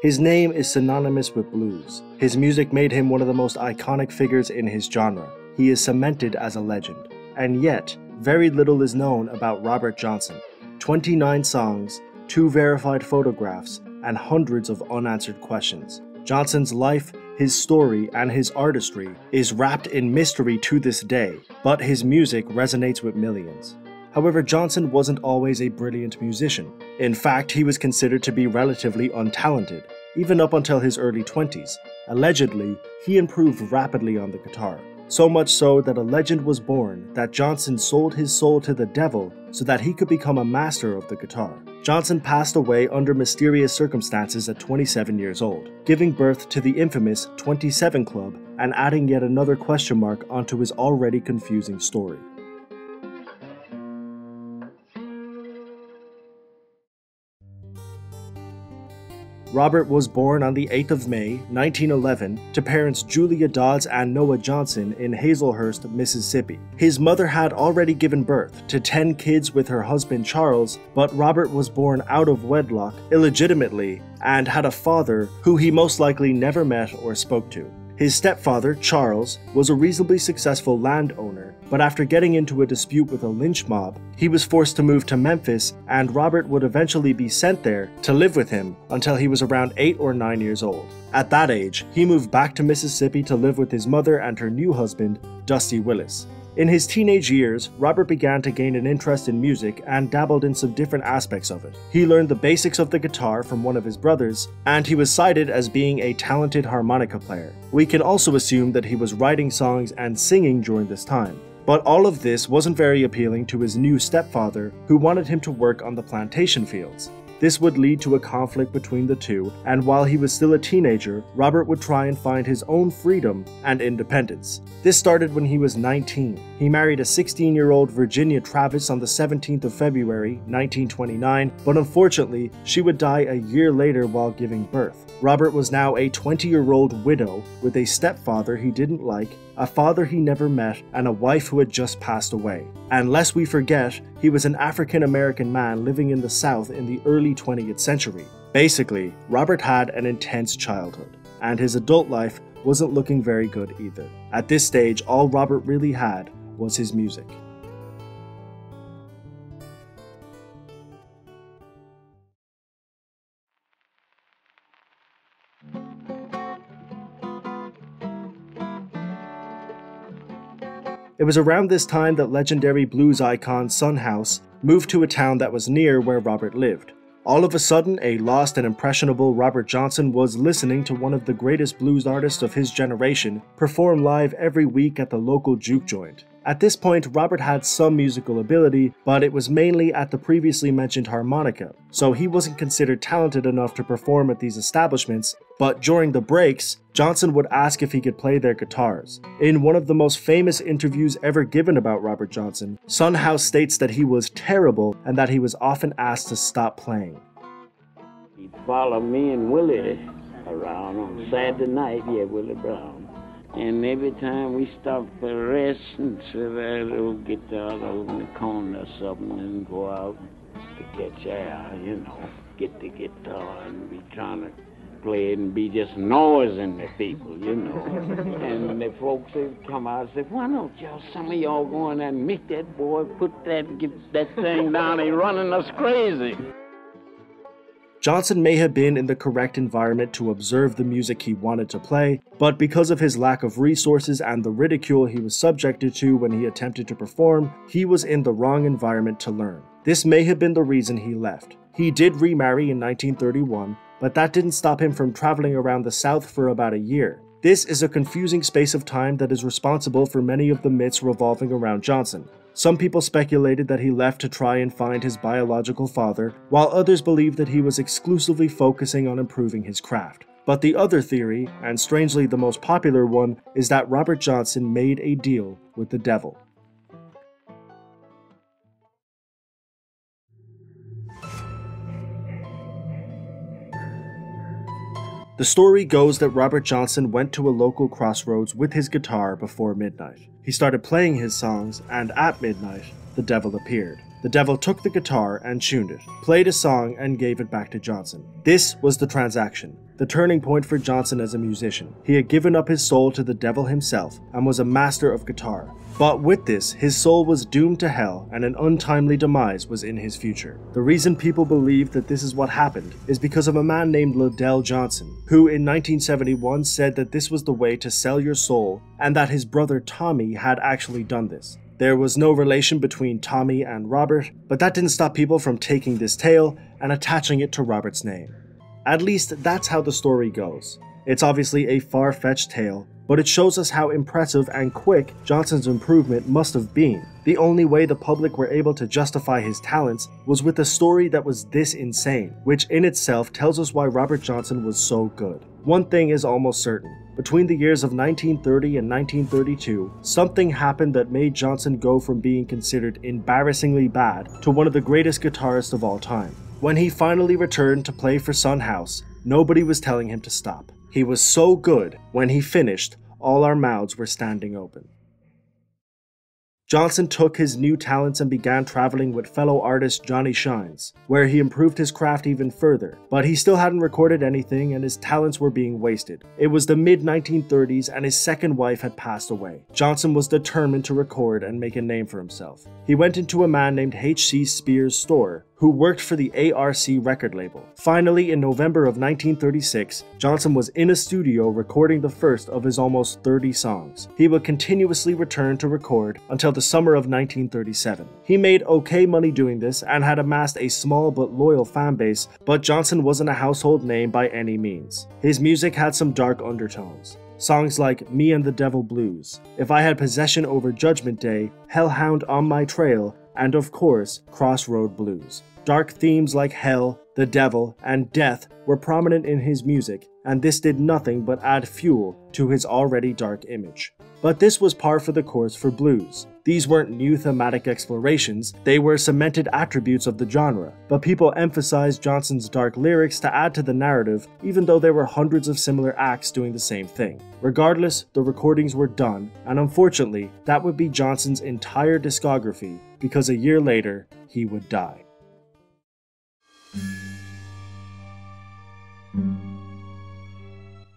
His name is synonymous with blues. His music made him one of the most iconic figures in his genre. He is cemented as a legend. And yet, very little is known about Robert Johnson. 29 songs, 2 verified photographs, and hundreds of unanswered questions. Johnson's life, his story, and his artistry is wrapped in mystery to this day, but his music resonates with millions. However, Johnson wasn't always a brilliant musician. In fact, he was considered to be relatively untalented, even up until his early 20s. Allegedly, he improved rapidly on the guitar. So much so that a legend was born that Johnson sold his soul to the devil so that he could become a master of the guitar. Johnson passed away under mysterious circumstances at 27 years old, giving birth to the infamous 27 Club and adding yet another question mark onto his already confusing story. Robert was born on the 8th of May, 1911, to parents Julia Dodds and Noah Johnson in Hazelhurst, Mississippi. His mother had already given birth to 10 kids with her husband Charles, but Robert was born out of wedlock, illegitimately, and had a father who he most likely never met or spoke to. His stepfather, Charles, was a reasonably successful landowner, but after getting into a dispute with a lynch mob, he was forced to move to Memphis, and Robert would eventually be sent there to live with him until he was around 8 or 9 years old. At that age, he moved back to Mississippi to live with his mother and her new husband, Dusty Willis. In his teenage years, Robert began to gain an interest in music and dabbled in some different aspects of it. He learned the basics of the guitar from one of his brothers, and he was cited as being a talented harmonica player. We can also assume that he was writing songs and singing during this time. But all of this wasn't very appealing to his new stepfather, who wanted him to work on the plantation fields. This would lead to a conflict between the two, and while he was still a teenager, Robert would try and find his own freedom and independence. This started when he was 19. He married a 16-year-old Virginia Travis on the 17th of February, 1929, but unfortunately, she would die a year later while giving birth. Robert was now a 20-year-old widow with a stepfather he didn't like, a father he never met, and a wife who had just passed away. And lest we forget, he was an African-American man living in the South in the early 20th century. Basically, Robert had an intense childhood, and his adult life wasn't looking very good either. At this stage, all Robert really had was his music. It was around this time that legendary blues icon Son House moved to a town that was near where Robert lived. All of a sudden, a lost and impressionable Robert Johnson was listening to one of the greatest blues artists of his generation perform live every week at the local juke joint. At this point, Robert had some musical ability, but it was mainly at the previously mentioned harmonica, so he wasn't considered talented enough to perform at these establishments, but during the breaks, Johnson would ask if he could play their guitars. In one of the most famous interviews ever given about Robert Johnson, Son House states that he was terrible and that he was often asked to stop playing. He'd follow me and Willie around on Saturday night, Willie Brown. And every time we stopped for rest and sit there, little guitar over in the corner or something and go out to catch air, get the guitar and be trying to play it and be just noising the people, And the folks would come out and say, why don't some of y'all go in there and make that boy get that thing down, he's running us crazy. Johnson may have been in the correct environment to observe the music he wanted to play, but because of his lack of resources and the ridicule he was subjected to when he attempted to perform, he was in the wrong environment to learn. This may have been the reason he left. He did remarry in 1931, but that didn't stop him from traveling around the South for about a year. This is a confusing space of time that is responsible for many of the myths revolving around Johnson. Some people speculated that he left to try and find his biological father, while others believed that he was exclusively focusing on improving his craft. But the other theory, and strangely the most popular one, is that Robert Johnson made a deal with the devil. The story goes that Robert Johnson went to a local crossroads with his guitar before midnight. He started playing his songs, and at midnight, the devil appeared. The devil took the guitar and tuned it, played a song, and gave it back to Johnson. This was the transaction. the turning point for Johnson as a musician. He had given up his soul to the devil himself and was a master of guitar. But with this, his soul was doomed to hell and an untimely demise was in his future. The reason people believe that this is what happened is because of a man named Liddell Johnson, who in 1971 said that this was the way to sell your soul and that his brother Tommy had actually done this. There was no relation between Tommy and Robert, but that didn't stop people from taking this tale and attaching it to Robert's name. At least that's how the story goes. It's obviously a far-fetched tale, but it shows us how impressive and quick Johnson's improvement must have been. The only way the public were able to justify his talents was with a story that was this insane, which in itself tells us why Robert Johnson was so good. One thing is almost certain. Between the years of 1930 and 1932, something happened that made Johnson go from being considered embarrassingly bad to one of the greatest guitarists of all time. When he finally returned to play for Son House, nobody was telling him to stop. He was so good, when he finished, all our mouths were standing open. Johnson took his new talents and began traveling with fellow artist Johnny Shines, where he improved his craft even further, but he still hadn't recorded anything and his talents were being wasted. It was the mid-1930s and his second wife had passed away. Johnson was determined to record and make a name for himself. He went into a man named H.C. Spears' store, who worked for the ARC record label. Finally, in November of 1936, Johnson was in a studio recording the first of his almost 30 songs. He would continuously return to record until the summer of 1937. He made okay money doing this and had amassed a small but loyal fan base, but Johnson wasn't a household name by any means. His music had some dark undertones. Songs like Me and the Devil Blues, If I Had Possession Over Judgment Day, Hellhound on My Trail, and of course, Crossroad Blues. Dark themes like hell, the devil, and death were prominent in his music, and this did nothing but add fuel to his already dark image. But this was par for the course for blues. These weren't new thematic explorations, they were cemented attributes of the genre, but people emphasized Johnson's dark lyrics to add to the narrative, even though there were hundreds of similar acts doing the same thing. Regardless, the recordings were done, and unfortunately, that would be Johnson's entire discography, because a year later, he would die.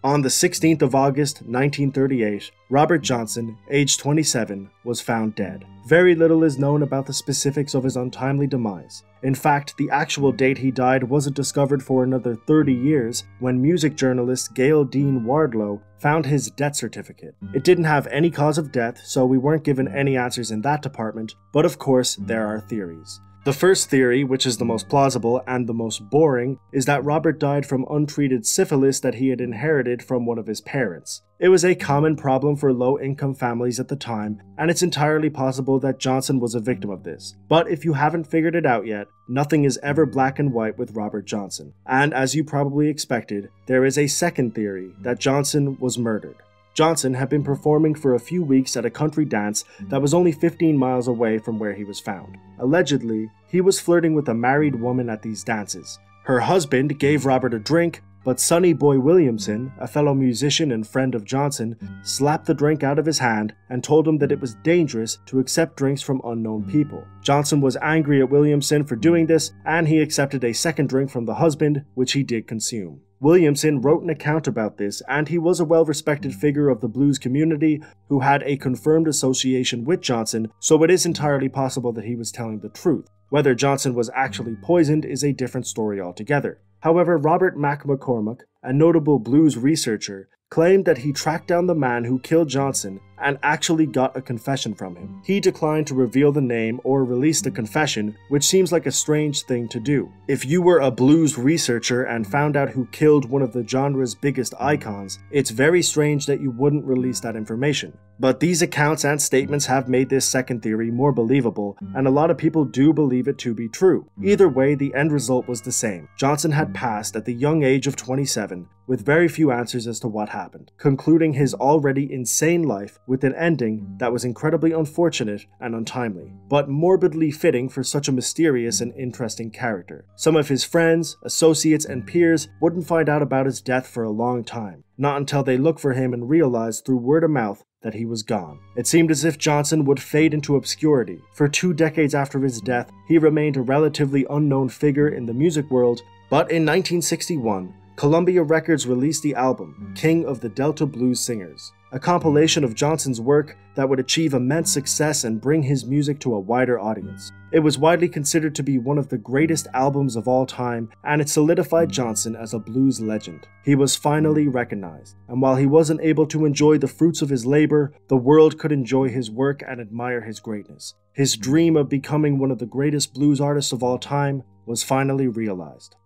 On the 16th of August, 1938, Robert Johnson, aged 27, was found dead. Very little is known about the specifics of his untimely demise. In fact, the actual date he died wasn't discovered for another 30 years when music journalist Gail Dean Wardlow found his death certificate. It didn't have any cause of death, so we weren't given any answers in that department, but of course, there are theories. The first theory, which is the most plausible and the most boring, is that Robert died from untreated syphilis that he had inherited from one of his parents. It was a common problem for low-income families at the time, and it's entirely possible that Johnson was a victim of this. But if you haven't figured it out yet, nothing is ever black and white with Robert Johnson. And as you probably expected, there is a second theory that Johnson was murdered. Johnson had been performing for a few weeks at a country dance that was only 15 miles away from where he was found. Allegedly, he was flirting with a married woman at these dances. Her husband gave Robert a drink, but Sonny Boy Williamson, a fellow musician and friend of Johnson, slapped the drink out of his hand and told him that it was dangerous to accept drinks from unknown people. Johnson was angry at Williamson for doing this, and he accepted a second drink from the husband, which he did consume. Williamson wrote an account about this, and he was a well-respected figure of the blues community who had a confirmed association with Johnson, so it is entirely possible that he was telling the truth. Whether Johnson was actually poisoned is a different story altogether. However, Robert Mac McCormack, a notable blues researcher, claimed that he tracked down the man who killed Johnson and actually got a confession from him. He declined to reveal the name or release the confession, which seems like a strange thing to do. If you were a blues researcher and found out who killed one of the genre's biggest icons, it's very strange that you wouldn't release that information. But these accounts and statements have made this second theory more believable, and a lot of people do believe it to be true. Either way, the end result was the same. Johnson had passed at the young age of 27, with very few answers as to what happened, concluding his already insane life with an ending that was incredibly unfortunate and untimely, but morbidly fitting for such a mysterious and interesting character. Some of his friends, associates, and peers wouldn't find out about his death for a long time, not until they looked for him and realized through word of mouth that he was gone. It seemed as if Johnson would fade into obscurity. For 2 decades after his death, he remained a relatively unknown figure in the music world, but in 1961, Columbia Records released the album, King of the Delta Blues Singers, a compilation of Johnson's work that would achieve immense success and bring his music to a wider audience. It was widely considered to be one of the greatest albums of all time, and it solidified Johnson as a blues legend. He was finally recognized, and while he wasn't able to enjoy the fruits of his labor, the world could enjoy his work and admire his greatness. His dream of becoming one of the greatest blues artists of all time was finally realized.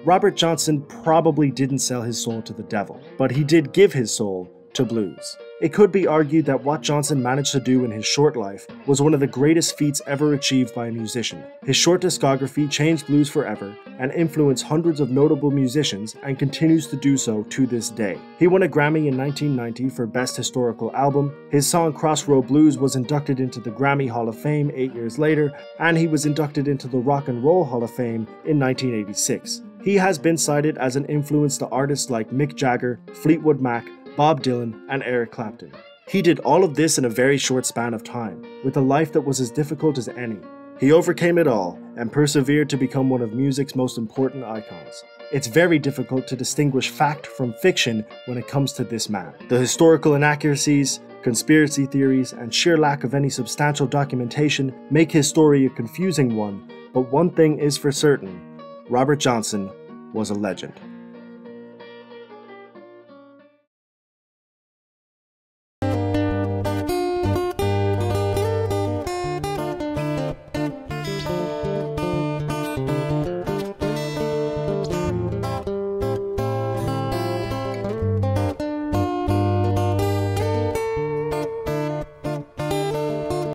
Robert Johnson probably didn't sell his soul to the devil, but he did give his soul to blues. It could be argued that what Johnson managed to do in his short life was one of the greatest feats ever achieved by a musician. His short discography changed blues forever and influenced hundreds of notable musicians and continues to do so to this day. He won a Grammy in 1990 for Best Historical Album. His song Crossroad Blues was inducted into the Grammy Hall of Fame 8 years later, and he was inducted into the Rock and Roll Hall of Fame in 1986. He has been cited as an influence to artists like Mick Jagger, Fleetwood Mac, Bob Dylan, and Eric Clapton. He did all of this in a very short span of time, with a life that was as difficult as any. He overcame it all and persevered to become one of music's most important icons. It's very difficult to distinguish fact from fiction when it comes to this man. The historical inaccuracies, conspiracy theories, and sheer lack of any substantial documentation make his story a confusing one, but one thing is for certain: Robert Johnson was a legend.